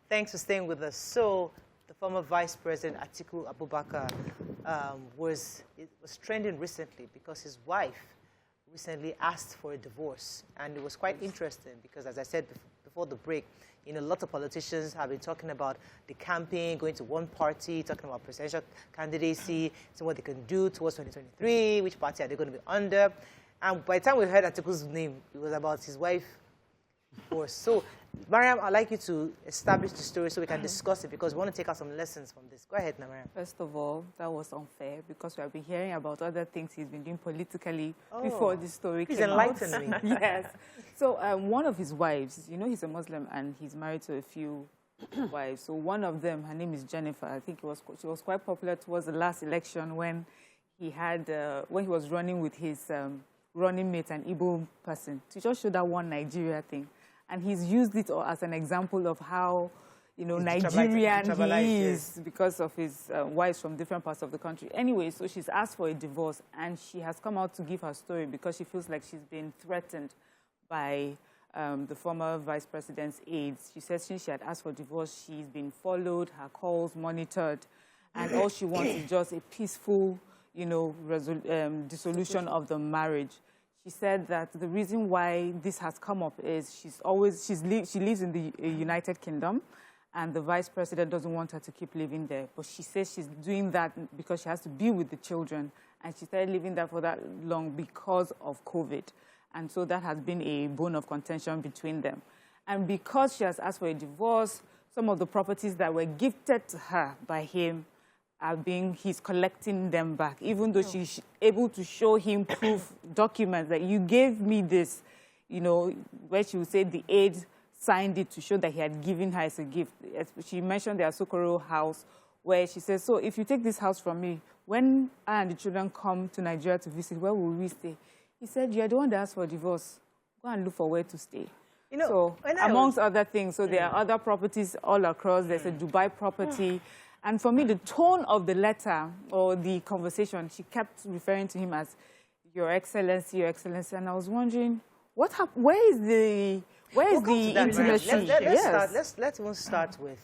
Thanks for staying with us. So, the former Vice President Atiku Abubakar was trending recently because his wife recently asked for a divorce. And it was quite interesting because, as I said before the break, you know, lots of politicians have been talking about the campaign, going to one party, talking about presidential candidacy, so what they can do towards 2023, which party are they going to be under. And by the time we heard Atiku's name, it was about his wife. So, Mariam, I'd like you to establish the story so we can discuss it because we want to take out some lessons from this. Go ahead, Mariam. First of all, that was unfair because we have been hearing about other things he's been doing politically before this story came out. Please enlighten me. Yes. So one of his wives, you know, he's a Muslim and he's married to a few wives. So one of them, her name is Jennifer. I think she was quite popular towards the last election when he was running with his running mate, an Igbo person, to just show that one Nigeria thing. And he's used it as an example of how, you know, Nigerian he is because of his wives from different parts of the country. Anyway, so she's asked for a divorce, and she has come out to give her story because she feels like she's been threatened by the former vice president's aides. She says since she had asked for divorce, she's been followed, her calls monitored, and all she wants is just a peaceful, you know, dissolution of the marriage. She said that the reason why this has come up is she lives in the United Kingdom, and the vice president doesn't want her to keep living there. But she says she's doing that because she has to be with the children, and she started living there for that long because of COVID. And so that has been a bone of contention between them. And because she has asked for a divorce, some of the properties that were gifted to her by him he's collecting them back, even though she's able to show him proof documents that you gave me this, you know, where she would say the aide signed it to show that he had given her as a gift. She mentioned their Sokoro house, where she says, so if you take this house from me, when I and the children come to Nigeria to visit, where will we stay? He said, you're the one that asked for a divorce. Go and look for where to stay. You know, so, amongst other things, so there are other properties all across. There's a Dubai property. And for me, the tone of the letter or the conversation, she kept referring to him as Your Excellency, Your Excellency. And I was wondering, what happened? Where is the intimacy? Let's even start with,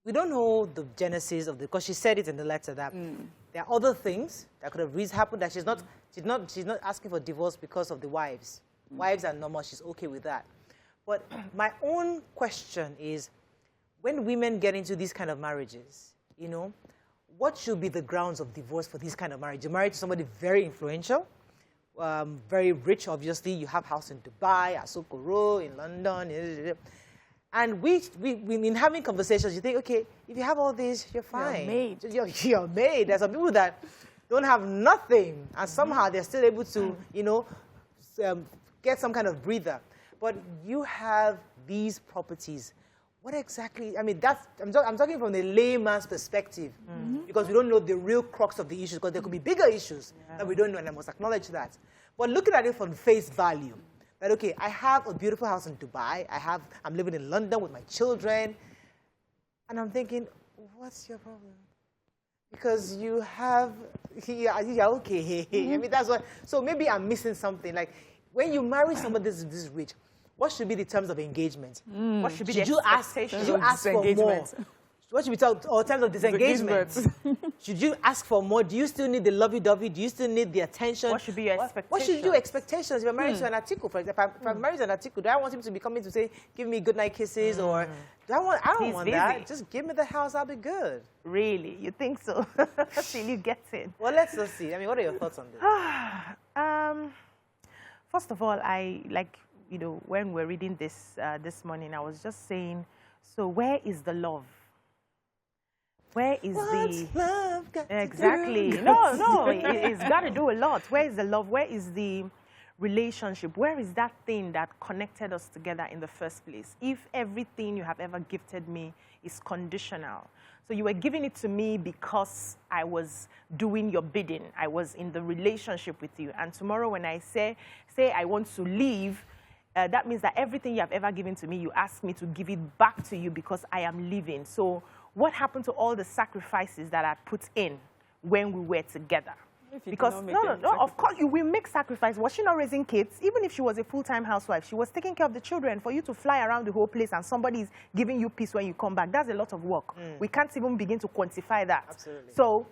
we don't know the genesis of because she said it in the letter that there are other things that could have happened, that she's not asking for divorce because of the wives. Wives are normal, she's okay with that. But my own question is, when women get into these kind of marriages, you know, what should be the grounds of divorce for this kind of marriage? You're married to somebody very influential, very rich, obviously. You have house in Dubai, Asokoro, in London. And we in having conversations, you think, okay, if you have all this, you're fine. You're made. There's some people that don't have nothing, and somehow they're still able to, you know, get some kind of breather. But you have these properties. What exactly, I mean, I'm talking from the layman's perspective, because we don't know the real crux of the issues, because there could be bigger issues that we don't know, and I must acknowledge that. But looking at it from face value, that, okay, I have a beautiful house in Dubai, I'm living in London with my children, and I'm thinking, what's your problem? Because you have, yeah, okay, I mean, that's what, so maybe I'm missing something. Like, when you marry somebody this rich, what should be the terms of engagement? What should be the expectations? Should you ask for more? What should be terms of disengagement? Should you ask for more? Do you still need the lovey-dovey? Do you still need the attention? What should be your expectations? What should your expectations? If you're married to an Atiku, for example, if I'm married to an Atiku, do I want him to be coming to say, give me good night kisses, or I don't want that. Just give me the house, I'll be good. Really? You think so? Till you get it. Well, let's just see. I mean, what are your thoughts on this? First of all, you know, when we're reading this this morning, I was just saying, so where is the love? Where is love exactly? No, it's got to do a lot. Where is the love? Where is the relationship? Where is that thing that connected us together in the first place? If everything you have ever gifted me is conditional, so you were giving it to me because I was doing your bidding, I was in the relationship with you, and tomorrow when I say I want to leave, that means that everything you have ever given to me, you ask me to give it back to you because I am leaving. So what happened to all the sacrifices that I put in when we were together? Because, no, of course, you will make sacrifice. Was she not raising kids? Even if she was a full-time housewife, she was taking care of the children. For you to fly around the whole place and somebody is giving you peace when you come back, that's a lot of work. We can't even begin to quantify that. Absolutely. So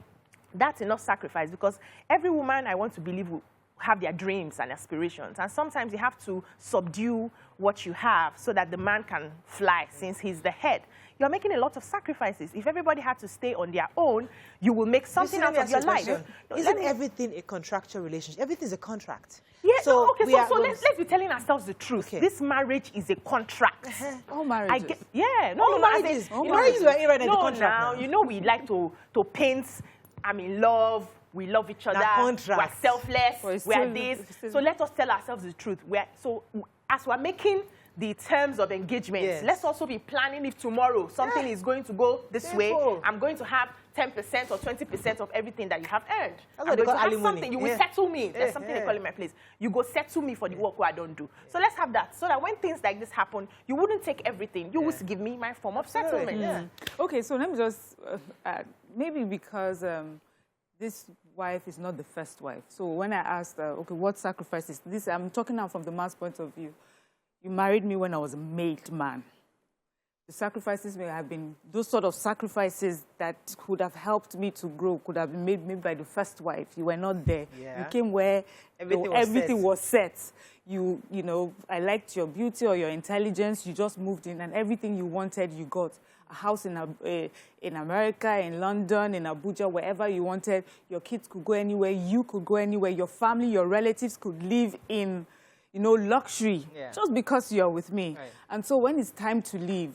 that's enough sacrifice, because every woman, I want to believe, will have their dreams and aspirations. And sometimes you have to subdue what you have so that the man can fly, since he's the head. You're making a lot of sacrifices. If everybody had to stay on their own, you will make something out of your life. Isn't everything a contractual relationship? Everything is a contract. Yeah, so, okay, so let's be telling ourselves the truth. Okay. This marriage is a contract. All marriages. All marriages. Marriages are right in the contract now. You know, we like to paint, I'm in love, we love each other, we're selfless, we're this. So let us tell ourselves the truth. So as we're making the terms of engagement, let's also be planning if tomorrow something is going to go this way, I'm going to have 10% or 20% of everything that you have earned. I'm going to have something. You will settle me. There's something they call in my place. You go settle me for the work I don't do. So let's have that, so that when things like this happen, you wouldn't take everything. You would give me my form of settlement. Okay, so let me just, maybe because this wife is not the first wife. So when I asked, okay, what sacrifices? This, I'm talking now from the man's point of view. You married me when I was a made man. The sacrifices may have been, those sort of sacrifices that could have helped me to grow, could have been made by the first wife. You were not there. You came where everything was set. You know, I liked your beauty or your intelligence. You just moved in, and everything you wanted, you got. A house in America, in London, in Abuja, wherever you wanted. Your kids could go anywhere. You could go anywhere. Your family, your relatives could live in, you know, luxury, just because you're with me. Right. And so when it's time to leave,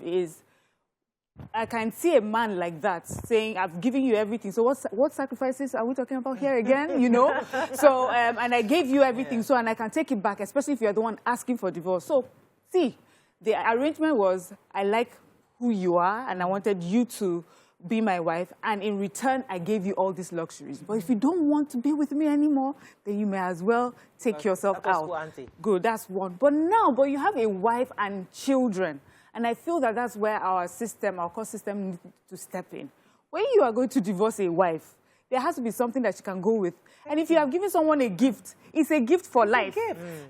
I can see a man like that saying, I've given you everything. So what sacrifices are we talking about here again, you know? So, and I gave you everything, so, and I can take it back, especially if you're the one asking for divorce. So, see, the arrangement was, I like who you are, and I wanted you to be my wife, and in return, I gave you all these luxuries. But if you don't want to be with me anymore, then you may as well take yourself out. Good, that's one. But you have a wife and children, and I feel that that's where our system, our court system, needs to step in. When you are going to divorce a wife, there has to be something that you can go with. And if you have given someone a gift, it's a gift for life.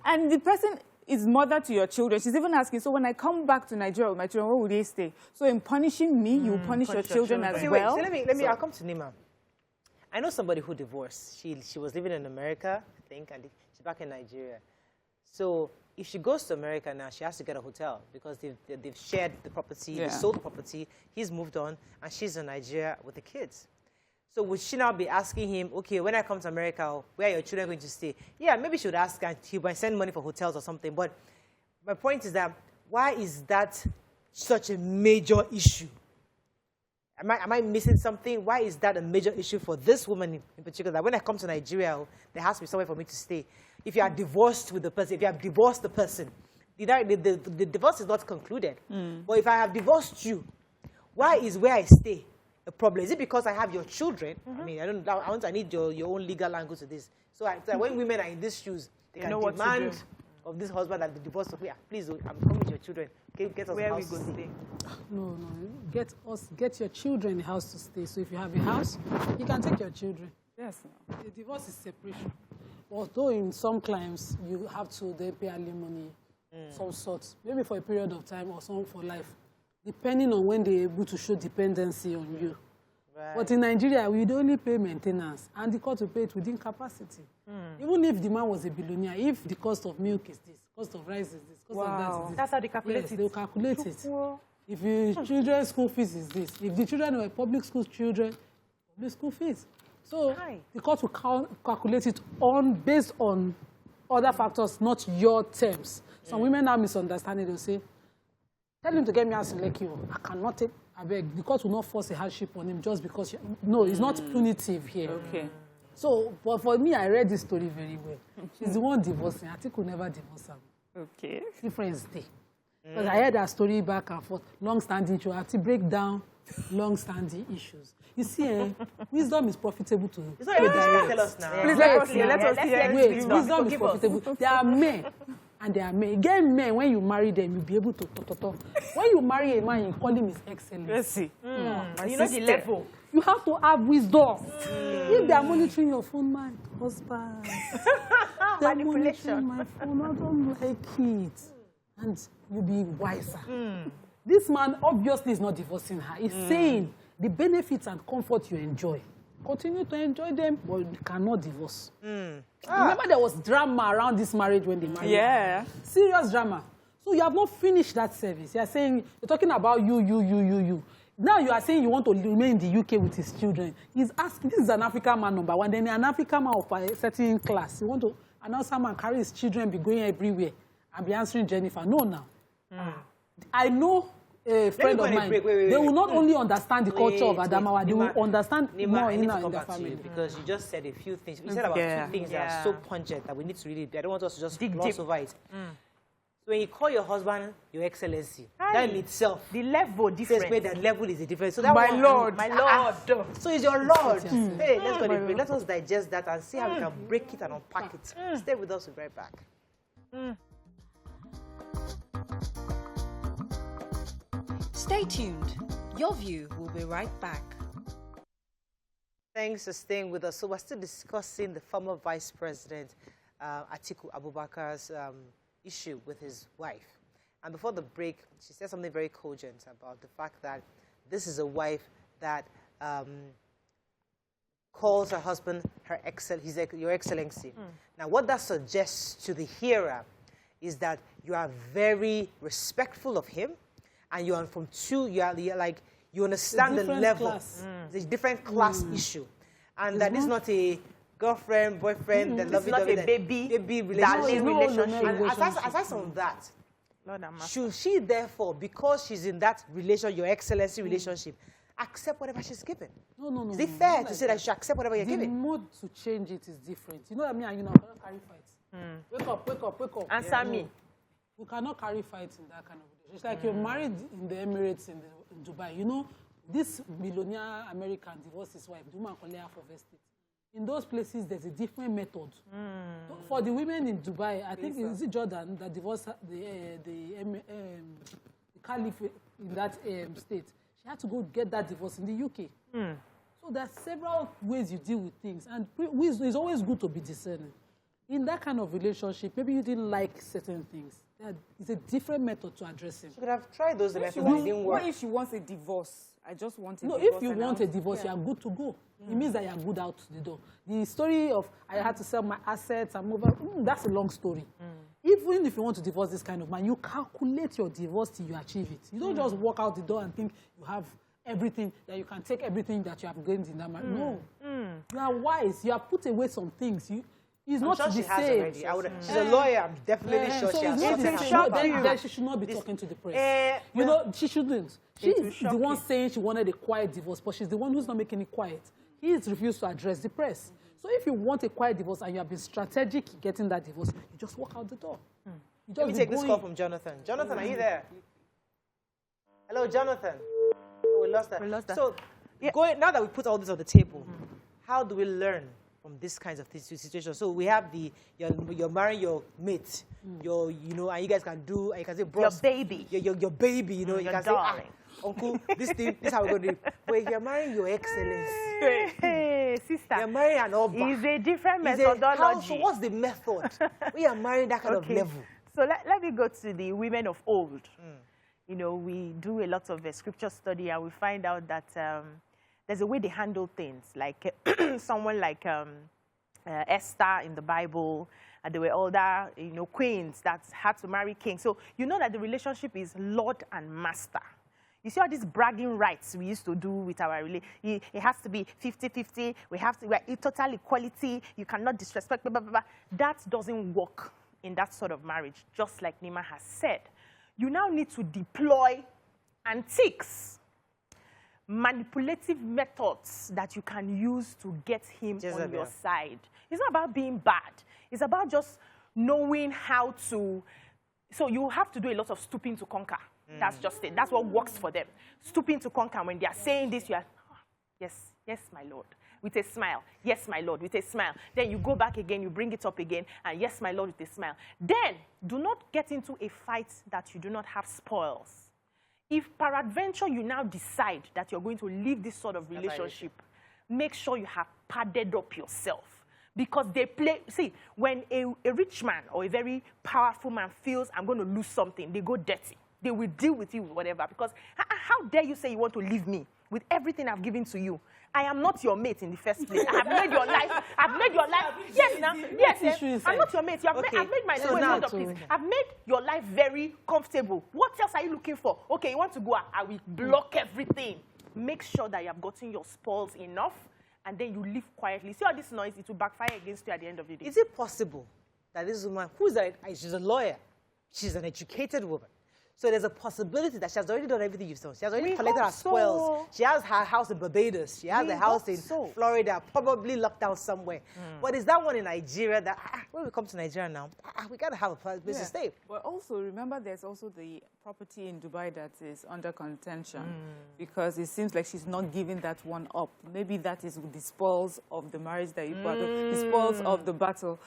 And the person is mother to your children. She's even asking, so when I come back to Nigeria with my children, where would they stay? So in punishing me, you punish your children as well. So let me, I'll come to Nima. I know somebody who divorced. She was living in America, I think, and she's back in Nigeria. So if she goes to America now, she has to get a hotel because they've shared the property, they sold the property, he's moved on, and she's in Nigeria with the kids. So would she now be asking him, okay, when I come to America, where are your children going to stay? Yeah, maybe she would ask, and he might send money for hotels or something. But my point is that, why is that such a major issue? Am I missing something? Why is that a major issue for this woman in particular? That when I come to Nigeria, there has to be somewhere for me to stay. If you are divorced with the person, if you have divorced the person, the divorce is not concluded. But if I have divorced you, why is where I stay a problem? Is it because I have your children? I mean, I need your own legal language to this. So when women are in these shoes, they can demand of this husband that the divorce of, please, I'm coming with your children. Get us where a house we go to stay. No. Get your children a house to stay. So if you have a house, you can take your children. Yes. The divorce is separation. Although in some climes, you have to then pay alimony, some sort, maybe for a period of time or some for life, depending on when they're able to show dependency on you. Right. But in Nigeria, we'd only pay maintenance, and the court will pay it within capacity. Even if the man was a billionaire, if the cost of milk is this, cost of rice is this, cost of that is this. That's how they calculate it? They'll calculate it. If your children's school fees is this, if the children were public school children, public school fees. So the court will calculate it based on other factors, not your terms. Some women are misunderstanding. They'll say, tell him to get me out in Lekki. I cannot take, I beg. The court will not force a hardship on him just because, no, it's not punitive here. Okay. So, but for me, I read this story very well. She's the one divorcing. Atiku never divorced her. Okay. Difference day. Because I heard that story back and forth. Long-standing issues. I have to break down long-standing issues. You see, wisdom is profitable to you. Tell us now. Please let us hear. Wait, wisdom is profitable. There are men. And they are men. Again, men, when you marry them, you'll be able to talk. When you marry a man, you call him His Excellency. Let's see. You know the level. You have to have wisdom. If they are monitoring your phone, my husband, they're monitoring my phone, I don't like it. And you'll be wiser. This man obviously is not divorcing her. He's saying the benefits and comfort you enjoy, continue to enjoy them, but you cannot divorce. Remember there was drama around this marriage when they married? Yeah. Serious drama. So you have not finished that service. You're saying, you're talking about you. Now you are saying you want to remain in the UK with his children. He's asking, this is an African man number one, then an African man of a certain class. You want to announce someone carry his children, be going everywhere, and be answering Jennifer. No, now. I know a friend of mine, wait. They will not only understand the culture of Adamawa, they will understand more in the family. Because you just said a few things. You said about two things that are so pungent that we need to really, I don't want us to just gloss over it. So when you call your husband Your Excellency, that in itself, the level difference. That level is a difference. So that my Lord. So it's your Lord. Hey, let's go to break. Let us digest that and see how we can break it and unpack it. Stay with us. We'll be right back. Stay tuned. Your View will be right back. Thanks for staying with us. So we're still discussing the former Vice President Atiku Abubakar's issue with his wife. And before the break, she said something very cogent about the fact that this is a wife that calls her husband Your Excellency. Now, what that suggests to the hearer is that you are very respectful of him, and you are from two, you understand the level. It's a different class issue. And that is not a girlfriend, boyfriend, that lovey dovey, baby relationship. And aside from that, should she therefore, because she's in that relation, Your Excellency relationship, accept whatever she's given? No. Is it fair to say that she should accept whatever you're giving? The mode to change it is different. You know what I mean? And you know, I cannot carry fights. Wake up. Answer me. You cannot carry fights in that kind of relationship. It's like you're married in the Emirates, in Dubai. You know, this millionaire American divorced his wife. The woman can lay half of estate. In those places, there's a different method. For the women in Dubai, I think it's Jordan that divorced the caliph in that state. She had to go get that divorce in the UK. So there are several ways you deal with things. And it's always good to be discerning. In that kind of relationship, maybe you didn't like certain things. It's a different method to address him. She could have tried those methods and it didn't work. What if she wants a divorce? I just want a divorce. No, if you want a divorce, you are good to go. It means that you are good out the door. The story of I had to sell my assets and move out, that's a long story. Even if you want to divorce this kind of man, you calculate your divorce till you achieve it. You don't just walk out the door and think you have everything, that you can take everything that you have gained in that marriage. No. You are wise. You have put away some things. It's not sure the she has same. already. She's a lawyer. I'm definitely sure so she has. Then she should not be talking to the press. You know, she shouldn't. She's the one saying she wanted a quiet divorce, but she's the one who's not making it quiet. He's refused to address the press. So if you want a quiet divorce and you have been strategic in getting that divorce, you just walk out the door. Let me take this call from Jonathan. Jonathan, are you there? Hello, Jonathan. Oh, we lost that. So now that we put all this on the table, how do we learn from these kinds of situations? So we have you're marrying your mate, and you guys can do, and you can say, bros, your baby, your baby, you can darling. say, uncle, this is how we're going to do it. But if you're marrying Your Excellency, hey, sister, you're marrying an Oba. It's a different methodology. So what's the method? We are marrying that kind of level. So let me go to the women of old. You know, we do a lot of scripture study, and we find out that there's a way they handle things. Like someone like Esther in the Bible, and there were other, queens that had to marry kings. So you know that the relationship is Lord and Master. You see all these bragging rights we used to do with our relationship. It has to be 50-50. We're total equality. You cannot disrespect, blah, blah, blah, blah. That doesn't work in that sort of marriage, just like Nima has said. You now need to deploy antiques, manipulative methods that you can use to get him on your side. It's not about being bad. It's about just knowing how to. So you have to do a lot of stooping to conquer. That's just it. That's what works for them. Stooping to conquer. When they are saying this, you are, yes, my Lord. With a smile. Yes, my Lord, with a smile. Then you go back again, you bring it up again, and yes, my Lord, with a smile. Then do not get into a fight that you do not have spoils. If peradventure you now decide that you're going to leave this sort of relationship, make sure you have padded up yourself. Because they play, see, when a rich man or a very powerful man feels I'm going to lose something, they go dirty. They will deal with you with whatever. Because how dare you say you want to leave me with everything I've given to you? I am not your mate in the first place. I have made your life. I've made your life. Yes, now. Yes. I'm not your mate. I've made my life. I've made your life very comfortable. What else are you looking for? Okay, you want to go out? I will block everything. Make sure that you have gotten your spoils enough, and then you live quietly. See all this noise? It will backfire against you at the end of the day. Is it possible that this woman, she's a lawyer, she's an educated woman, so there's a possibility that she has already done everything you've done. She has already collected her spoils. She has her house in Barbados. She has a house in Florida, probably locked down somewhere. But is that one in Nigeria that, when we come to Nigeria now, we got to have a place to stay. But also, remember, there's also the property in Dubai that is under contention because it seems like she's not giving that one up. Maybe that is the spoils of the marriage that you brought up, the spoils of the battle.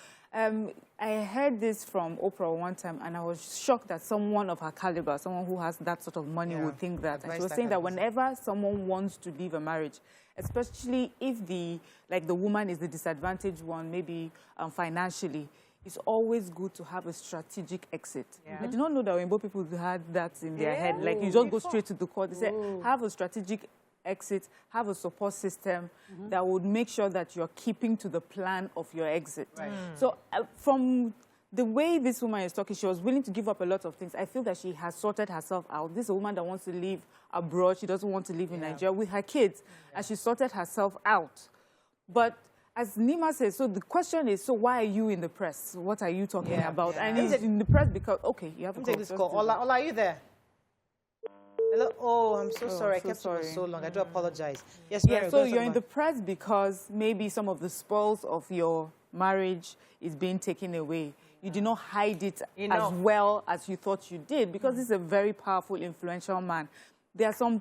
I heard this from Oprah one time, and I was shocked that someone of her caliber, someone who has that sort of money, would think that. And she was saying that whenever someone wants to leave a marriage, especially if the woman is the disadvantaged one, maybe financially, it's always good to have a strategic exit. I do not know that Rainbow people had that in their head. Like, you just go straight to the court. They say, have a strategic exit, have a support system that would make sure that you're keeping to the plan of your exit. So from the way this woman is talking, she was willing to give up a lot of things. I feel that she has sorted herself out. This is a woman that wants to live abroad. She doesn't want to live in Nigeria with her kids. And she sorted herself out. But as Nima says, so the question is, so why are you in the press? What are you talking about? And he's in the press because, okay, you have to take this call. Ola, are you there? Hello? Oh, I'm so sorry. I kept it for so long. I do apologize. Yes, Mary, so you're in the press because maybe some of the spoils of your marriage is being taken away. You did not hide it as well as you thought you did because this is a very powerful, influential man. There are some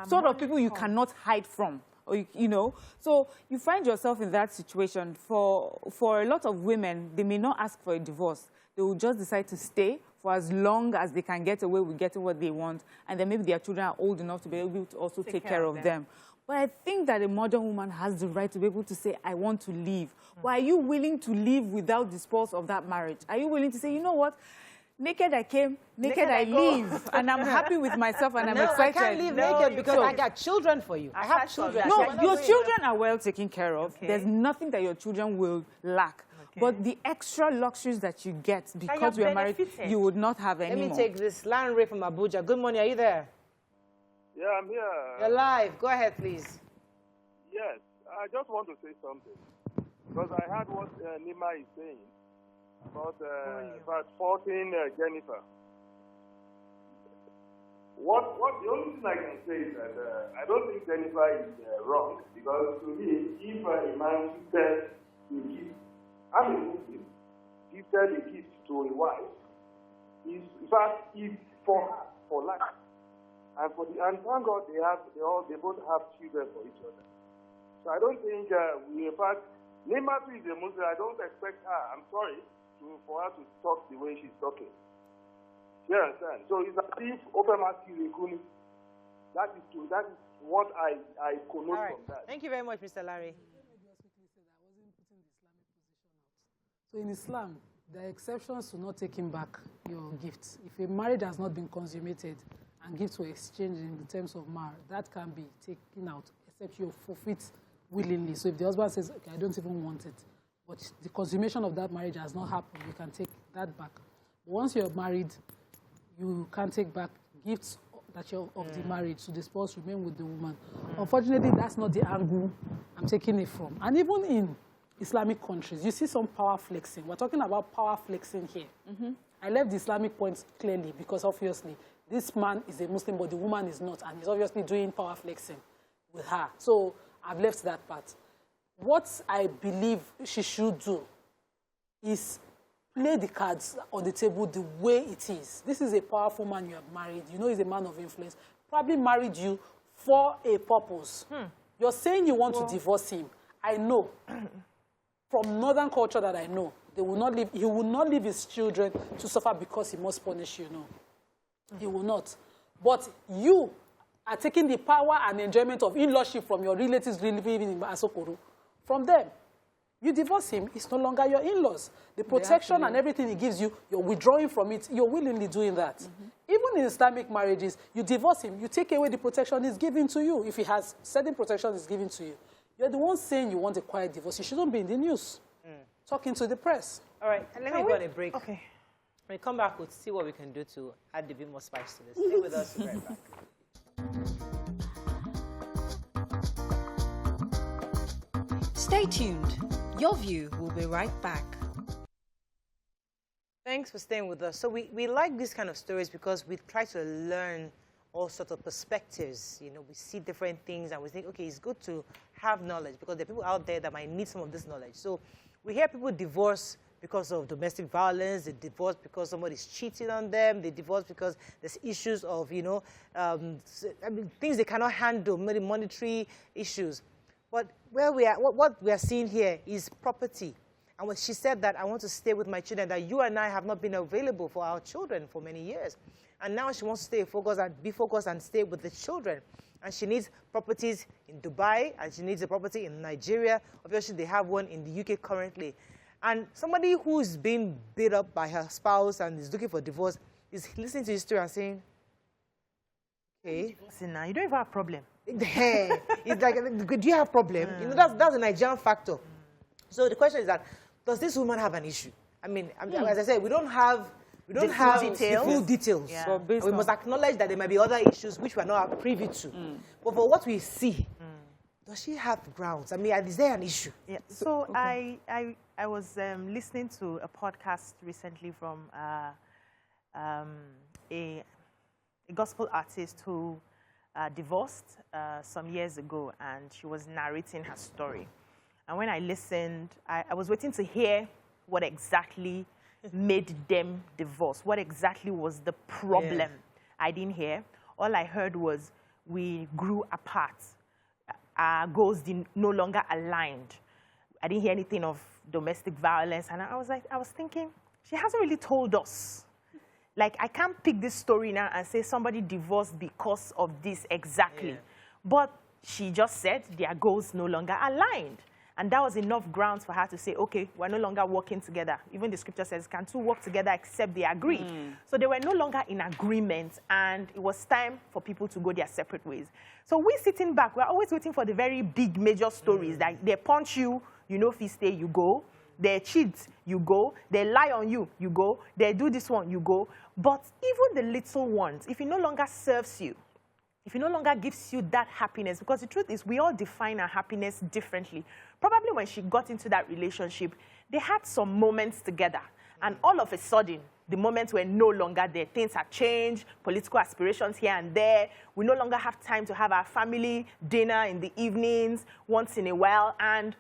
sort of people you cannot hide from. Or, you know, so you find yourself in that situation. For a lot of women, they may not ask for a divorce. They will just decide to stay for as long as they can get away with getting what they want, and then maybe their children are old enough to be able to also take care of them. But I think that a modern woman has the right to be able to say, I want to leave. But are you willing to leave without the spoils of that marriage? Are you willing to say, you know what? Naked I came, naked I leave, and I'm happy with myself, and I'm excited. I can't leave naked because I got children for you. I have children. No, your children are well taken care of. There's nothing that your children will lack. But the extra luxuries that you get because we are married, you would not have anymore. Let me take this. Lanre from Abuja. Good morning. Are you there? Yeah, I'm here. You're live. Go ahead, please. Yes, I just want to say something. Because I heard what Nima is saying about faulting Jennifer. What the only thing I can say is that I don't think Jennifer is wrong. Because to me, if a man says to give, I'm a Muslim, gifted a gift to a wife, in fact, it's for her, for life. And thank God they both have children for each other. So I don't think in fact, Nima is a Muslim. I don't expect her, I'm sorry, for her to talk the way she's talking. You understand? So it's as if Obama is a Kuni. That is what I connote from that. Thank you very much, Mr. Larry. So in Islam, there are exceptions to not taking back your gifts. If a marriage has not been consummated and gifts were exchanged in the terms of marriage, that can be taken out, except you forfeit willingly. So if the husband says, okay, I don't even want it, but the consummation of that marriage has not happened, you can take that back. But once you're married, you can't take back gifts that you're of the marriage, so the spouse remain with the woman. Unfortunately, that's not the angle I'm taking it from. And even in Islamic countries, you see some power flexing. We're talking about power flexing here. I left the Islamic points clearly because obviously this man is a Muslim, but the woman is not, and he's obviously doing power flexing with her. So I've left that part. What I believe she should do is play the cards on the table the way it is. This is a powerful man you have married. You know he's a man of influence. Probably married you for a purpose. You're saying you want to divorce him. I know. From northern culture that I know, he will not leave his children to suffer because he must punish you, no. He will not. but you are taking the power and enjoyment of in-lawship from your relatives living in Asokoro. From them, you divorce him, it's no longer your in-laws. The protection and everything he gives you, you're withdrawing from it, you're willingly doing that. Even in Islamic marriages, you divorce him, you take away the protection he's giving to you. If he has certain protection he's giving to you, you're the one saying you want a quiet divorce. You shouldn't be in the news, talking to the press. All right, and let me go on a break. Okay. When we come back, we'll see what we can do to add a bit more spice to this. Stay with us, we'll be right back. Stay tuned. Your View will be right back. Thanks for staying with us. So we like these kind of stories because we try to learn all sorts of perspectives. You know, we see different things and we think, okay, it's good to have knowledge because there are people out there that might need some of this knowledge. So we hear people divorce because of domestic violence, they divorce because somebody's cheating on them, they divorce because there's issues of, you know, things they cannot handle, maybe monetary issues. But where we are, what we are seeing here is property. And when she said that, I want to stay with my children, that you and I have not been available for our children for many years. And now she wants to stay focused and be focused and stay with the children. And she needs properties in Dubai, and she needs a property in Nigeria. Obviously, they have one in the UK currently. And somebody who's been beat up by her spouse and is looking for divorce is listening to his story and saying, okay. Now, you don't even have a problem. It's like, do you have a problem? You know, that's a Nigerian factor. So the question is that, does this woman have an issue? I mean, as I said, we don't have the full details. Yeah. So we must acknowledge that there might be other issues which we're not privy to. But for what we see, does she have grounds? I mean, is there an issue? Yeah. So okay. I was listening to a podcast recently from a gospel artist who divorced some years ago, and she was narrating her story. And when I listened, I was waiting to hear what exactly made them divorce. What exactly was the problem? Yeah. I didn't hear. All I heard was we grew apart. Our goals no longer aligned. I didn't hear anything of domestic violence. And I was thinking, she hasn't really told us. Like, I can't pick this story now and say somebody divorced because of this exactly. Yeah. But she just said their goals no longer aligned. And that was enough grounds for her to say, okay, we're no longer working together. Even the scripture says, can two work together except they agree? So they were no longer in agreement, and it was time for people to go their separate ways. So we sitting back, we're always waiting for the very big major stories. Like they punch you, you know, if you stay, you go. They cheat, you go. They lie on you, you go. They do this one, you go. But even the little ones, if it no longer serves you, if it no longer gives you that happiness, because the truth is we all define our happiness differently. Probably when she got into that relationship, they had some moments together. And all of a sudden, the moments were no longer there. Things have changed, political aspirations here and there. We no longer have time to have our family dinner in the evenings once in a while. And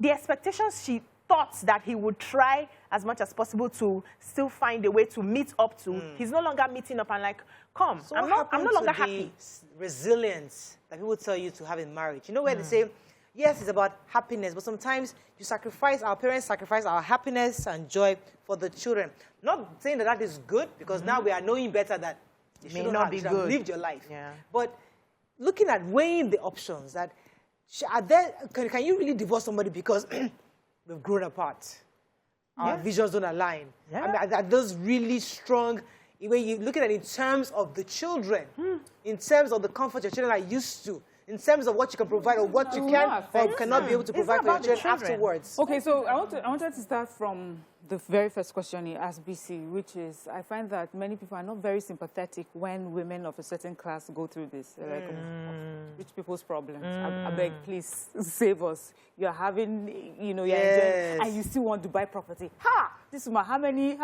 the expectations she thought that he would try as much as possible to still find a way to meet up to, he's no longer meeting up and like, come, so I'm no longer happy. Resilience that people tell you to have in marriage. You know where they say, yes, it's about happiness, but sometimes you sacrifice, our parents sacrifice our happiness and joy for the children. Not saying that that is good, because now we are knowing better that you should not be good. Lived your life. Yeah. But looking at weighing the options, that are there, can you really divorce somebody because we've grown apart? Our visions don't align. Yeah. I mean, are those really strong? When you look at it in terms of the children, in terms of the comfort your children are used to, in terms of what you can provide or what you can or cannot be able to provide for your children afterwards. Okay, so I wanted to start from the very first question you asked, BC, which is, I find that many people are not very sympathetic when women of a certain class go through this. Like, rich people's problems. I beg, please save us. You're having, you know, you're enjoying, and you still want to buy property. Ha! This woman, how many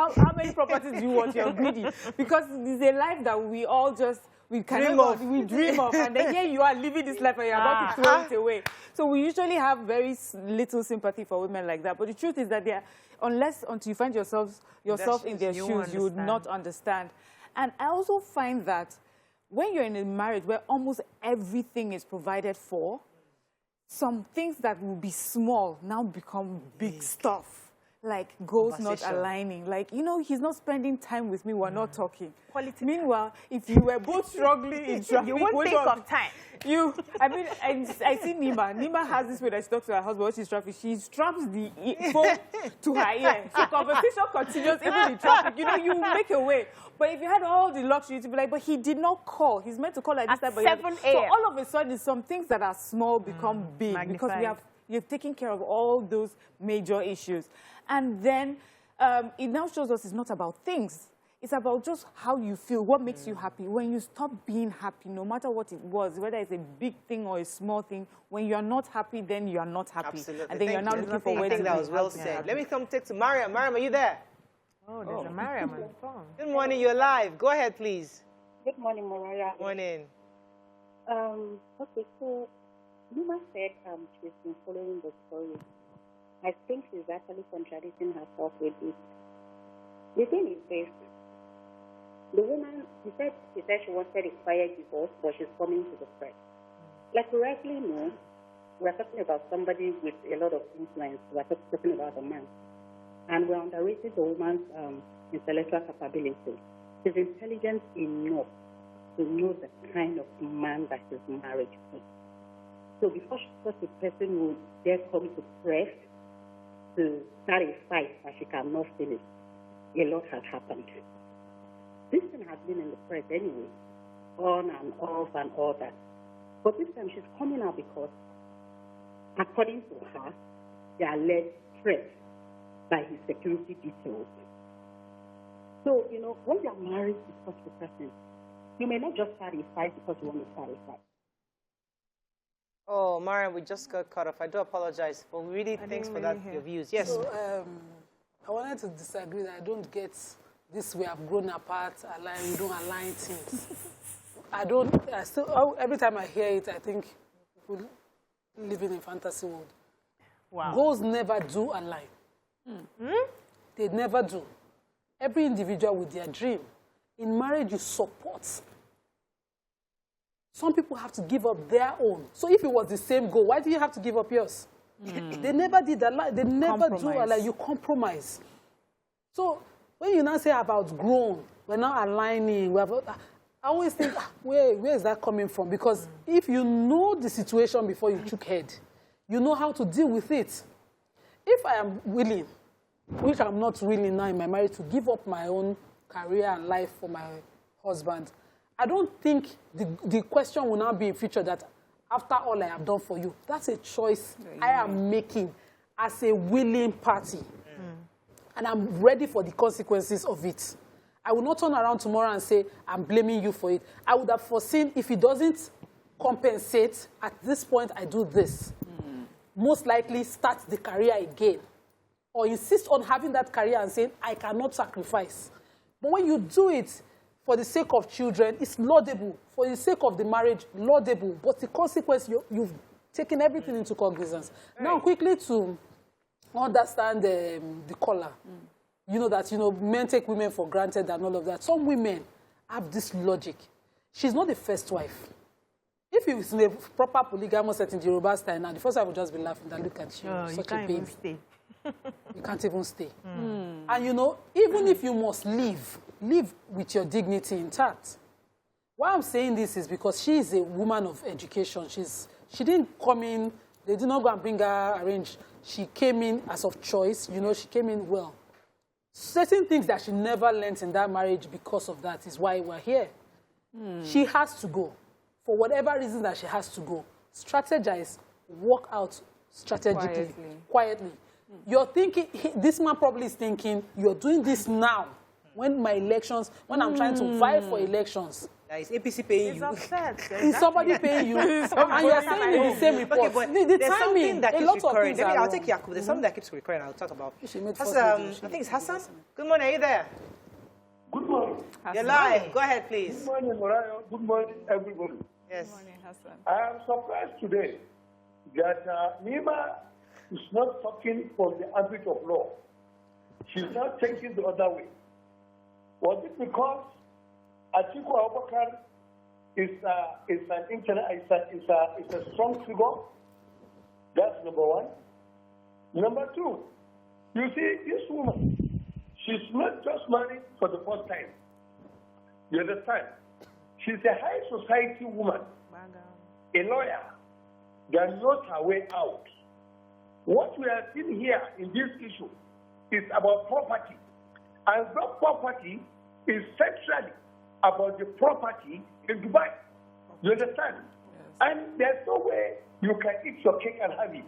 properties do you want? You're greedy. Because it's a life that we all just, we dream of, and then here you are living this life and you're about to throw it away. So we usually have very little sympathy for women like that. But the truth is that they are, until you find yourself in their shoes, you would not understand. And I also find that when you're in a marriage where almost everything is provided for, some things that will be small now become big stuff. like goals not aligning. Like, you know, he's not spending time with me, we're not talking. Quality. Meanwhile, if you were both struggling in traffic, you won't think of time. I mean, I see Nima. Nima has this way that she talks to her husband when she's traffic. She straps the phone to her ear. So conversation continues even in traffic. You know, you make a way. But if you had all the luxury to be like, but he did not call. He's meant to call at this time. 7 a.m. So all of a sudden, some things that are small become big. Magnified. Because you've taken care of all those major issues. And then it now shows us it's not about things. It's about just how you feel, what makes you happy. When you stop being happy, no matter what it was, whether it's a big thing or a small thing, when you're not happy, then you're not happy. Absolutely. And then you're not looking for ways to be that was well said. Let me come take to Mariam. Mariam, are you there? Oh, there's a Mariam on the phone. Good morning, you're live. Go ahead, please. Good morning, Mariah. Morning. Okay, so Nima said she's been following the story. I think she's actually contradicting herself with this. The thing is this. The woman, she said she wanted a quiet divorce, but she's coming to the press. Like we rightly know, we're talking about somebody with a lot of influence. We're talking about a man. And we're underrating the woman's intellectual capability. She's intelligent enough to know the kind of man that she's married to. So before she thought the person would dare come to press to start a fight that she cannot finish, a lot has happened. This thing has been in the press anyway, on and off and all that. But this time she's coming out because, according to her, they are led threat by his security details. So, you know, when you are married to such a person, you may not just start a fight because you want to start a fight. Oh, Mariam, we just got cut off. I do apologize. But really, thanks for that, your views. Yes. So, I wanted to disagree that I don't get this we have grown apart, we don't align things. Every time I hear it, I think we're living in fantasy world. Wow. Goals never do align. They never do. Every individual with their dream. In marriage, you support. Some people have to give up their own. So if it was the same goal, why do you have to give up yours? They never did align. They never do align. You compromise. So when you now say I've outgrown, we're not aligning, I always think, where is that coming from? Because if you know the situation before you took head, you know how to deal with it. If I am willing, which I'm not willing now in my marriage, to give up my own career and life for my husband, I don't think the question will now be in future that after all I have done for you, that's a choice I am making as a willing party. And I'm ready for the consequences of it. I will not turn around tomorrow and say, I'm blaming you for it. I would have foreseen if it doesn't compensate, at this point I do this. Most likely start the career again. Or insist on having that career and saying, I cannot sacrifice. But when you do it for the sake of children, it's laudable. For the sake of the marriage, laudable. But the consequence, you've taken everything into cognizance. Now, quickly to understand the color. You know that, men take women for granted and all of that. Some women have this logic. She's not the first wife. If it was in a proper polygamous setting, the Yoruba style now, the first wife would just be laughing that look at you, such a baby. Stay. You can't even stay. And even if you must live with your dignity intact. Why I'm saying this is because she is a woman of education. She didn't come in, they did not go and bring her arrange. She came in as of choice, she came in well. Certain things that she never learned in that marriage because of that is why we're here. She has to go. For whatever reason that she has to go. Strategize, work out strategically, quietly. You're thinking, this man probably is thinking, you're doing this now, when I'm trying to vie for elections. Is APC paying you? Upset. Is somebody paying you? And you're saying in the same report. Okay, but the there's something timing, that a keeps lot of recurring. things I'll take Yakub. There's something that keeps recurring. I'll talk about. I think it's Hassan. Good morning. Are you there? Good morning. You're live. Go ahead, please. Good morning, Mariah. Good morning, everybody. Yes. Good morning, Hassan. I am surprised today that Nima is not talking from the ambit of law. She's not taking the other way. Was it because Atiku Abubakar is a strong figure? That's number one. Number two, You see, this woman, she's not just married for the first time. You understand? She's a high society woman, a lawyer that knows her way out. What we are seeing here in this issue is about property. And that property is centrally about the property in Dubai. You understand? Yes. And there's no way you can eat your cake and have it.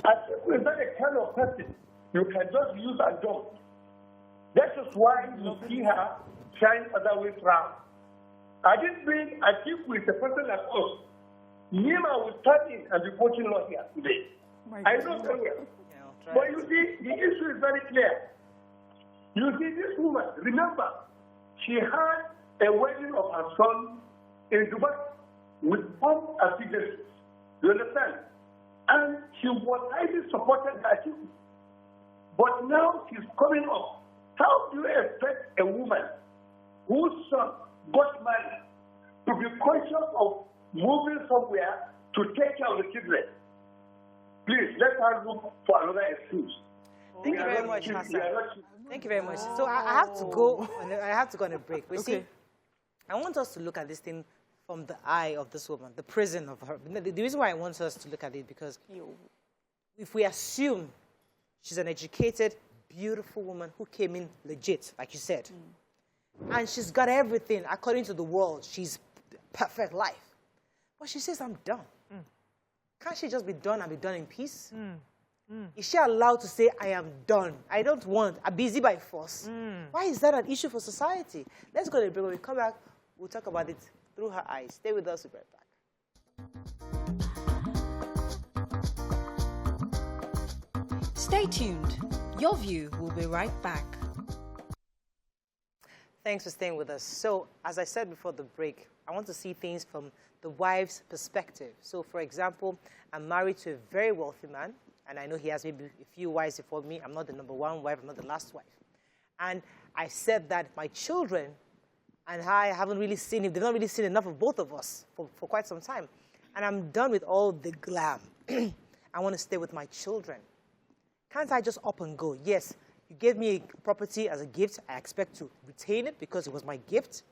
Atiku is not the kind of person you can just use and dump. That is why you see her trying other ways around. I didn't mean Atiku is a person like us. Nima will stand in and be coaching law here today. I know very well. Yeah, but you see, the issue is very clear. You see, this woman, remember, she had a wedding of her son in Dubai with pomp and circumstance. You understand? And she was highly supported by Atiku. But now she's coming up. How do you expect a woman whose son got married to be conscious of moving somewhere to take care of the children? Please, let us look for another excuse. Thank you very much, Hassan. Thank you very much. So I have to go on a break. But see, I want us to look at this thing from the eye of this woman, the prison of her. The reason why I want us to look at it because if we assume she's an educated, beautiful woman who came in legit, like you said, and she's got everything according to the world, she's perfect life. But she says, I'm done. Can't she just be done and be done in peace? Is she allowed to say, I am done? I don't want, I'm busy by force. Why is that an issue for society? Let's go to the break. When we come back, we'll talk about it through her eyes. Stay with us. We'll be right back. Stay tuned. Your View will be right back. Thanks for staying with us. So, as I said before the break, I want to see things from the wife's perspective. So, for example, I'm married to a very wealthy man, and I know he has maybe a few wives before me. I'm not the number one wife, I'm not the last wife. And I said that my children and I haven't really seen him. They've not really seen enough of both of us for quite some time. And I'm done with all the glam. I want to stay with my children. Can't I just up and go? Yes, you gave me a property as a gift. I expect to retain it because it was my gift.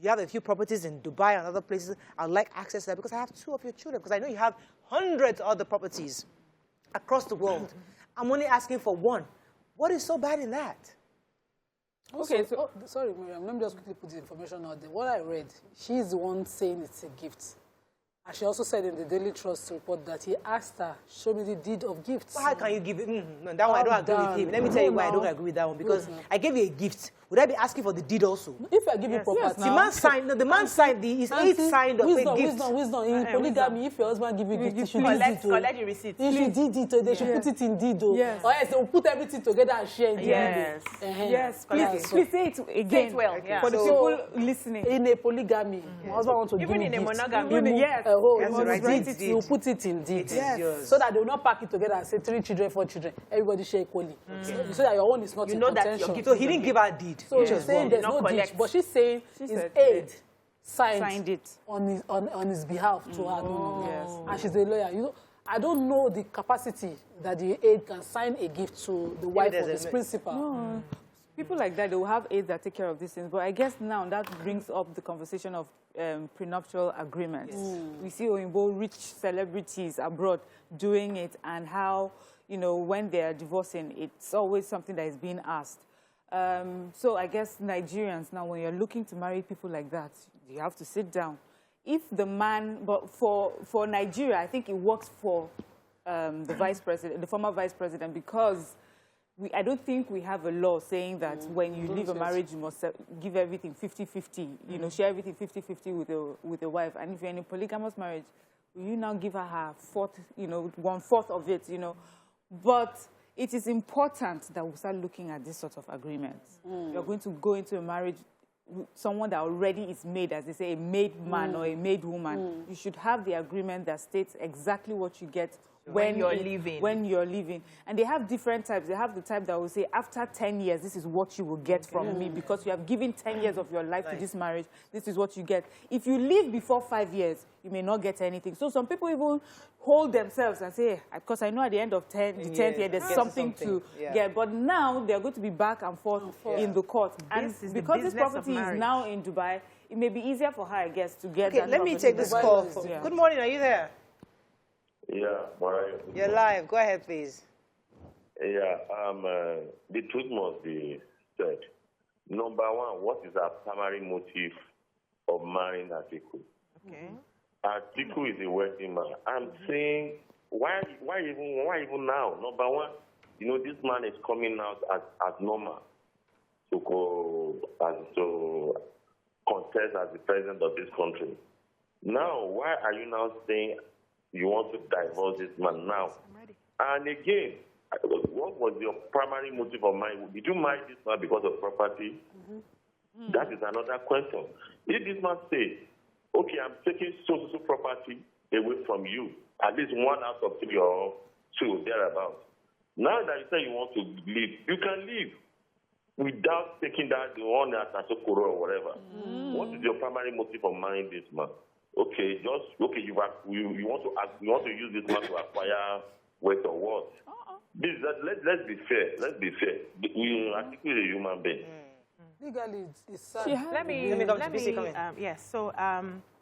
You have a few properties in Dubai and other places. I'd like access to that because I have 2 of your children. Because I know you have hundreds of other properties across the world. I'm only asking for 1. What is so bad in that? Okay, so, sorry, Miriam, let me just quickly put the information out there. What I read, she's the one saying it's a gift. And she also said in the Daily Trust report that he asked her, show me the deed of gifts. Well, how can you give it? No, that one I don't agree with him. Let me tell you why I don't agree with that one. Because I gave you a gift. Would I be asking for the deed also? If I give you property. Yes, the man signed, his 8 signed of a gift. Wisdom. In polygamy, if your husband give you gift, you should collect the receipt. You should deed it, they should put it in deed. Yes. Or else they will put everything together and share it. Yes. Yes. Please say it again. Say it well. For the people listening. In a polygamy, my husband wants to give even in a monogamy. Yes. You put it in deed. Yes. So that they will not pack it together and say 3 children, 4 children. Everybody share equally. So that your own is not in contention. So he didn't give her a deed. So she's saying there's no deed, but she's saying his aide signed it on his behalf to her. Yes. And she's a lawyer. You know, I don't know the capacity that the aide can sign a gift to the wife of his principal. No. People like that, they will have aides that take care of these things. But I guess now that brings up the conversation of prenuptial agreements. We see Oyinbo rich celebrities abroad doing it, and how, you know, when they are divorcing, it's always something that is being asked. So I guess Nigerians now, when you're looking to marry people like that, you have to sit down. If the man, but for Nigeria, I think it works for the vice president, the former vice president, because I don't think we have a law saying that when you leave a marriage, you must give everything 50-50, you know, share everything 50-50 with the wife. And if you're in a polygamous marriage, will you now give her 1/4 of it, you know? But it is important that we start looking at this sort of agreements. You're going to go into a marriage with someone that already is made, as they say, a made man or a made woman. You should have the agreement that states exactly what you get when you're leaving. When you're leaving. And they have different types. They have the type that will say, after 10 years, this is what you will get from me because you have given 10 years of your life to this marriage. This is what you get. If you leave before 5 years, you may not get anything. So some people even hold themselves and say, because I know at the end of the 10th year, there's something to get. But now they're going to be back and forth in the court. And because this property is now in Dubai, it may be easier for her, I guess, to get that. Let me take this call. Good morning. Are you there? Yeah, Mariah. You're live. Go ahead, please. Yeah, the truth must be said. Number one, what is our primary motive of marrying Atiku? Okay. Atiku is a wealthy man. I'm saying, why even now? Number one, this man is coming out as normal to contest as the president of this country. Now, why are you now saying you want to divorce this man now? And again, what was your primary motive of marriage? Did you marry this man because of property? That is another question. If this man says, okay, I'm taking so property away from you, at least one out of 3 or 2, thereabouts. Now that you say you want to leave, you can leave without taking that the one at Asokoro or whatever. What is your primary motive of marrying this man? Okay, you want to use this man to acquire wealth or what? Let's be fair. Let's be fair. I think we're a human being. Legally, it's sad. Yes. So,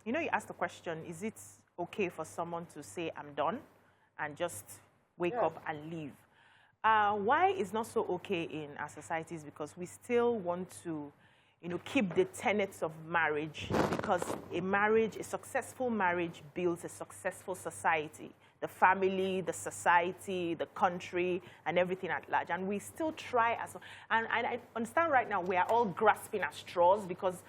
you asked the question: is it okay for someone to say "I'm done" and just wake up and leave? Why it's not so okay in our societies? Because we still want to keep the tenets of marriage, because a successful marriage builds a successful society, the family, the society, the country, and everything at large. And we still try and I understand right now we are all grasping at straws because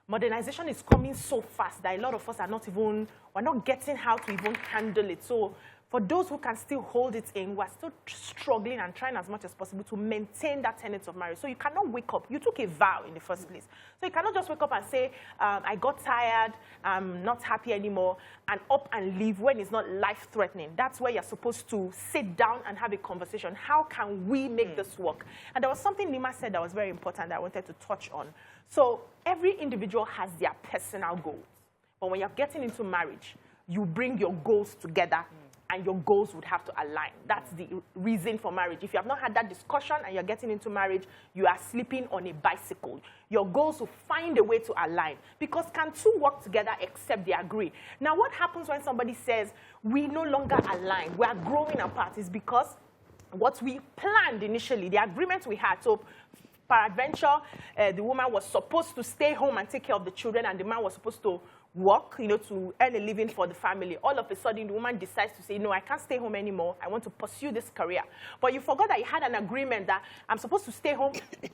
modernization is coming so fast that a lot of us we're not getting how to even handle it. So for those who can still hold it in, we're still struggling and trying as much as possible to maintain that tenets of marriage. So you cannot wake up. You took a vow in the first place. So you cannot just wake up and say, I got tired, I'm not happy anymore, and up and leave when it's not life-threatening. That's where you're supposed to sit down and have a conversation. How can we make this work? And there was something Nima said that was very important that I wanted to touch on. So every individual has their personal goals. But when you're getting into marriage, you bring your goals together and your goals would have to align. That's the reason for marriage. If you have not had that discussion and you're getting into marriage, you are sleeping on a bicycle. Your goals will find a way to align. Because can two work together except they agree? Now, what happens when somebody says, we no longer align, we are growing apart, is because what we planned initially, the agreement we had, so peradventure, the woman was supposed to stay home and take care of the children, and the man was supposed to work, to earn a living for the family. All of a sudden, the woman decides to say, no, I can't stay home anymore. I want to pursue this career. But you forgot that you had an agreement that I'm supposed to stay home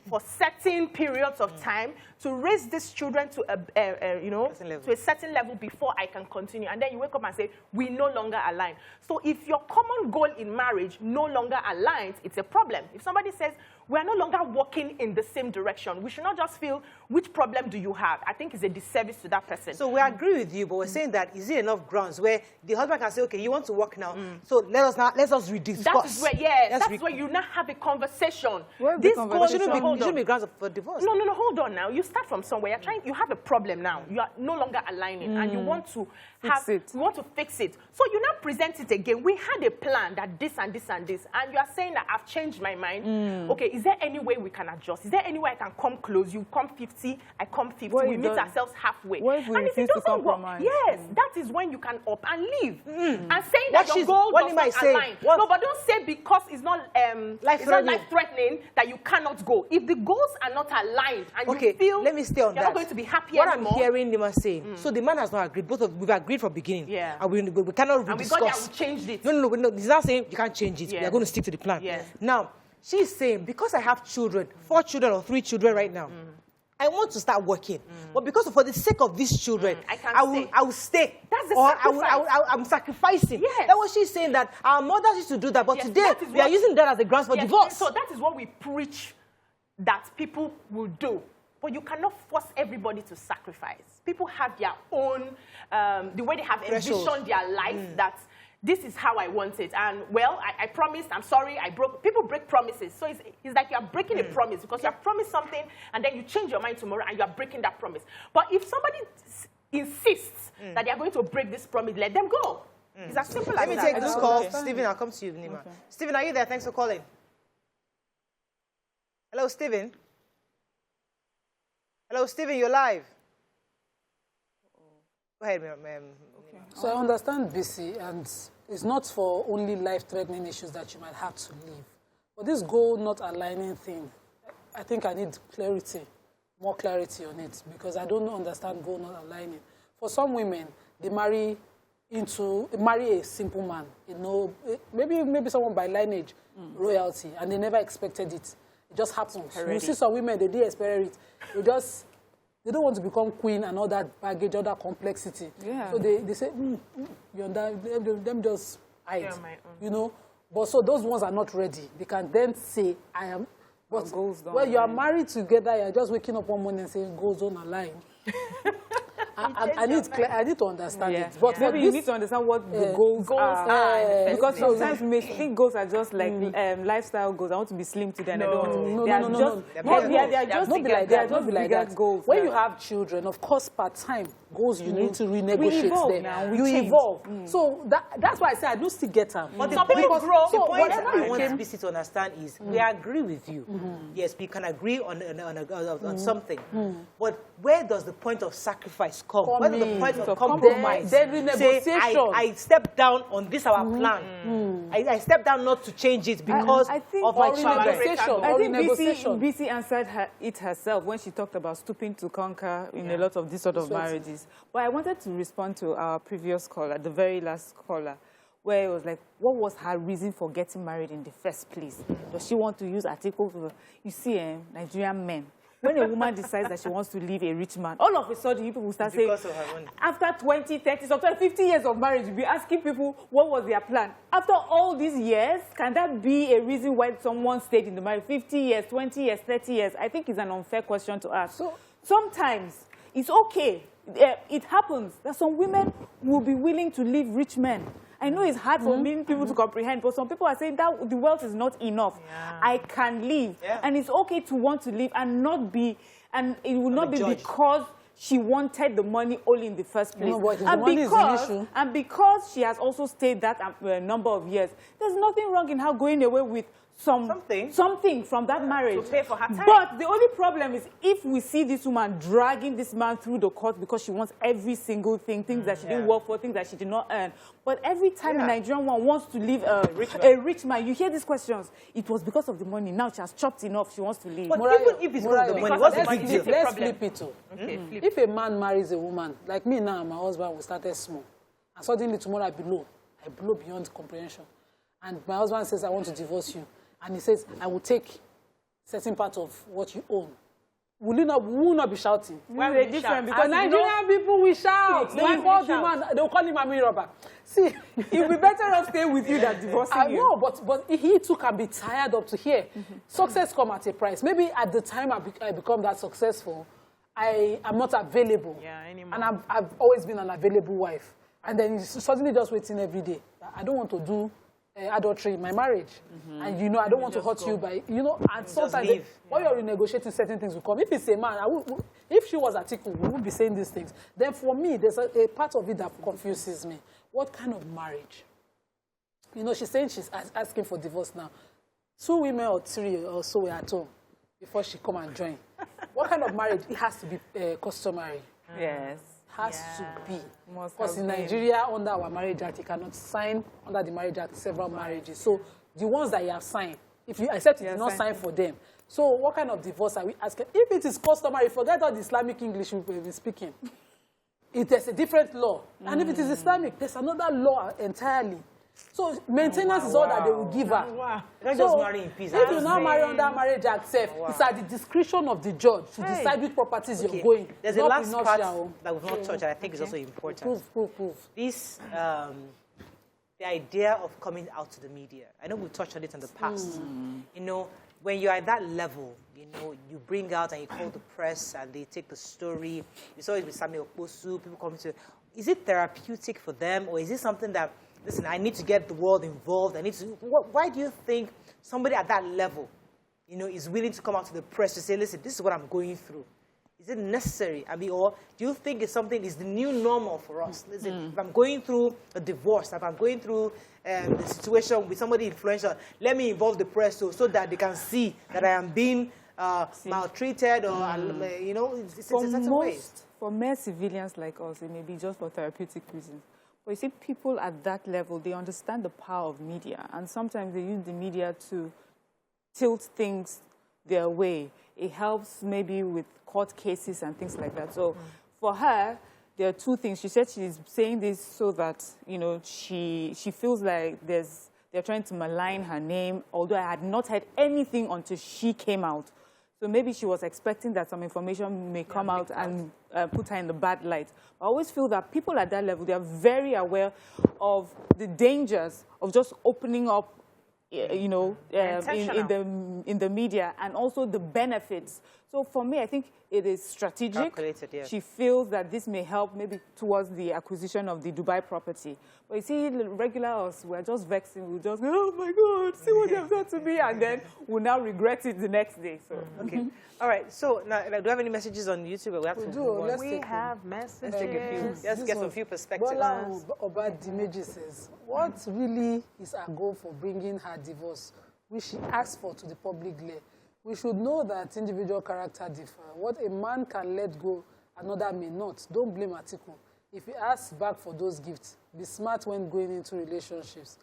for certain periods of time to raise these children to a certain level before I can continue. And then you wake up and say, we no longer align. So if your common goal in marriage no longer aligns, it's a problem. If somebody says, we are no longer walking in the same direction, we should not just feel, which problem do you have? I think it's a disservice to that person. So we agree with you, but we're saying that is it enough grounds where the husband can say, okay, you want to work now, so let us rediscuss. That is where, that's where you now have a conversation. This shouldn't be grounds for divorce. No, hold on now. You start from somewhere. You have a problem now. You are no longer aligning, and you want to fix it. So you now present it again. We had a plan that this and this and this, and you are saying that I've changed my mind. Okay, is there any way we can adjust? Is there any way I can come close? You come 50, I come 50. We meet ourselves halfway. And if it doesn't work, that is when you can up and leave. And saying that your goal does not align. No, but don't say because it's not life-threatening that you cannot go. If the goals are not aligned and you feel let me stay on you're that. not going to be happy anymore. What I'm hearing Nima saying, so the man has not agreed. We've agreed from the beginning. Yeah. And we cannot rediscuss. And we got there, we changed it. No. He's not saying you can't change it. We are going to stick to the plan. Now, she's saying, because I have children, 4 children or 3 children right now, I want to start working. But because for the sake of these children, I will stay. That's the sacrifice. I'm sacrificing. Yes. That's what she's saying, that our mothers used to do that. But today, we are using that as a grounds for divorce. So that is what we preach that people will do. But you cannot force everybody to sacrifice. People have their own, the way they have envisioned their life, that this is how I want it. And, well, I promised, I'm sorry, I broke. People break promises. So it's like you're breaking a promise because you have promised something and then you change your mind tomorrow and you're breaking that promise. But if somebody insists that they are going to break this promise, let them go. It's as simple as that. Let me take this call. Stephen, I'll come to you, Nima. Okay. Stephen, are you there? Thanks for calling. Hello, Stephen. Hello, Stephen, you're live. Go ahead, ma'am. Okay. So I understand BC, and it's not for only life-threatening issues that you might have to leave. But this goal not aligning thing, I think I need clarity, more clarity on it, because I don't understand goal not aligning. For some women, they marry a simple man, maybe someone by lineage, royalty, and they never expected it. It just happens. You see some women, they didn't experience it. They don't want to become queen and all that baggage, all that complexity. Yeah. So they say, them just hide, But so those ones are not ready. They can then say, I am. But when you are married together, you're just waking up one morning and saying, goals don't align. I need to understand it. But maybe you need to understand what the goals are. Because sometimes we may think goals are just like lifestyle goals. I want to be slim today and I don't want to. They are just bigger goals. When you have children, of course, part-time goals, you need to renegotiate them. You evolve. So that's why I say I do still get them. But some people grow. The point I want BC to understand is we agree with you. Yes, we can agree on something. But where does the point of sacrifice come? Where does the point of compromise? Then renegotiation. Say, I step down on this our plan. I step down not to change it because of my children. I think BC answered it herself when she talked about stooping to conquer in a lot of these sort of marriages. But I wanted to respond to our previous caller, the very last caller, where it was like, what was her reason for getting married in the first place? Does she want to use Atiku? You see, Nigerian men, when a woman decides that she wants to leave a rich man, all of a sudden people will start saying, after 20, 30, sometimes 50 years of marriage, you'll be asking people what was their plan. After all these years, can that be a reason why someone stayed in the marriage 50 years, 20 years, 30 years? I think it's an unfair question to ask. So sometimes it's okay. It happens that some women will be willing to leave rich men. I know it's hard for many people to comprehend, but some people are saying that the wealth is not enough. Yeah. I can leave. Yeah. And it's okay to want to leave and not be, and it will not be because she wanted the money only in the first place. And because she has also stayed that number of years, there's nothing wrong in her going away with something from that marriage. To pay for her time. But the only problem is if we see this woman dragging this man through the court because she wants every single thing, things that she didn't work for, things that she did not earn. But every time a Nigerian one wants to leave a rich man, you hear these questions. It was because of the money. Now she has chopped enough. She wants to leave. But even if it's because of the money, what's the big deal? Let's flip it too. If a man marries a woman, like me now, my husband, we started small. And suddenly tomorrow I blow beyond comprehension. And my husband says, I want to divorce you. And he says, I will take certain part of what you own. We will not be shouting. Why are we different? Because Nigerian people will shout. They'll call him a mirror. See, he'll be better off staying with you than divorcing you. No, but he too can be tired up to here. Success comes at a price. Maybe at the time I become that successful, I am not available. Anymore. And I've always been an available wife. And then he's suddenly just waiting every day. I don't want to do adultery in my marriage. And, I don't want to hurt you by, and sometimes when you're renegotiating, certain things will come. If it's a man, if she was Atiku, we would be saying these things. Then for me, there's a part of it that confuses me. What kind of marriage? She's saying she's asking for divorce now. 2 women or 3 or so were at home before she come and join. What kind of marriage? It has to be customary. Yes. Has to be. Because in Nigeria, under our marriage act, you cannot sign under the marriage act several marriages. So the ones that you have signed, if you accept it, you not sign for them. So what kind of divorce are we asking? If it is customary, forget all the Islamic English we've been speaking. There's a different law. And if it is Islamic, there's another law entirely. So maintenance is all that they will give her. Not just marry in peace. If you now marry under marriage act, it's at the discretion of the judge to decide which properties you're going. There's a last part that we've not touched, and I think is also important. Proof. This, the idea of coming out to the media. I know we touched on it in the past. When you're at that level, you bring out and you call the press and they take the story. You saw it with Samuel Okposu, people coming to. Is it therapeutic for them, or is it something that listen, I need to get the world involved. I need to. Why do you think somebody at that level, is willing to come out to the press to say, listen, this is what I'm going through? Is it necessary? I mean, or do you think it's the new normal for us? Listen, if I'm going through a divorce, if I'm going through the situation with somebody influential, let me involve the press so that they can see that I am being maltreated or, it's a certain way. For mere civilians like us, it may be just for therapeutic reasons. But you see, people at that level, they understand the power of media, and sometimes they use the media to tilt things their way. It helps maybe with court cases and things like that. So for her, there are two things. She said she's saying this so that, she feels like they're trying to malign her name, although I had not heard anything until she came out. So maybe she was expecting that some information may come out and put her in the bad light. I always feel that people at that level, they are very aware of the dangers of just opening up, in the media, and also the benefits. So for me, I think it is strategic. Calculated, yeah. She feels that this may help maybe towards the acquisition of the Dubai property. But you see, regular us, we're just vexing. We just go, oh my God, see what they've done to me, and then we'll now regret it the next day. So okay, all right. So now, do you have any messages on YouTube? We have to move on. We have messages. Let's take a few. Let's get some few perspectives. Bola Obadimeji says, what really is our goal for bringing her divorce, which she asked for to the public glare? We should know that individual character differ. What a man can let go, another may not. Don't blame Atiku. If he asks back for those gifts, be smart when going into relationships.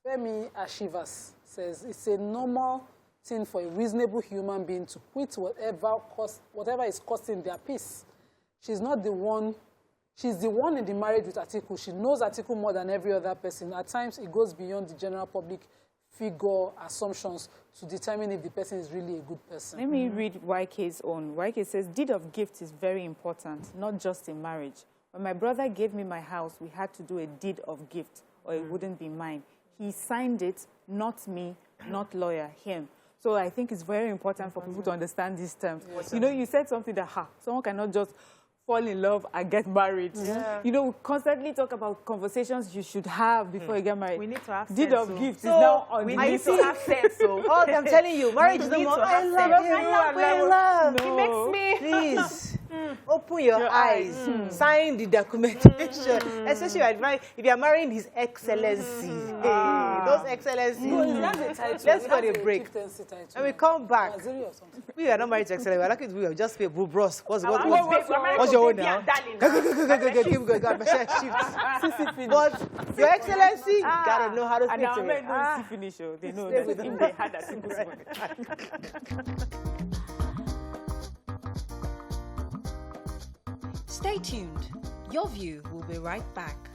Femi Ashivas says, it's a normal thing for a reasonable human being to quit whatever is costing their peace. She's not the one. She's the one in the marriage with Atiku. She knows Atiku more than every other person. At times, it goes beyond the general public figure assumptions to determine if the person is really a good person. Let me read YK's own. YK says, deed of gift is very important, not just in marriage. When my brother gave me my house, we had to do a deed of gift, or it wouldn't be mine. He signed it, not me, not lawyer, him. So I think it's very important for people to understand these terms. You said something that, someone cannot just fall in love and get married. Yeah. We constantly talk about conversations you should have before you get married. We need to have deed sense. of gift is now on we need to have sense. I'm telling you, marriage is the most. I love. It makes me. Please. Open your eyes. Sign the documentation. Especially if you are marrying His Excellency. Hey, those excellencies. Let's go to a break. And we come back. We are not married to Excellency. We are just bros. What's your own now? Keep going. But Your Excellency, you gotta know how to speak to it. They know if they had that. Stay tuned. Your View will be right back.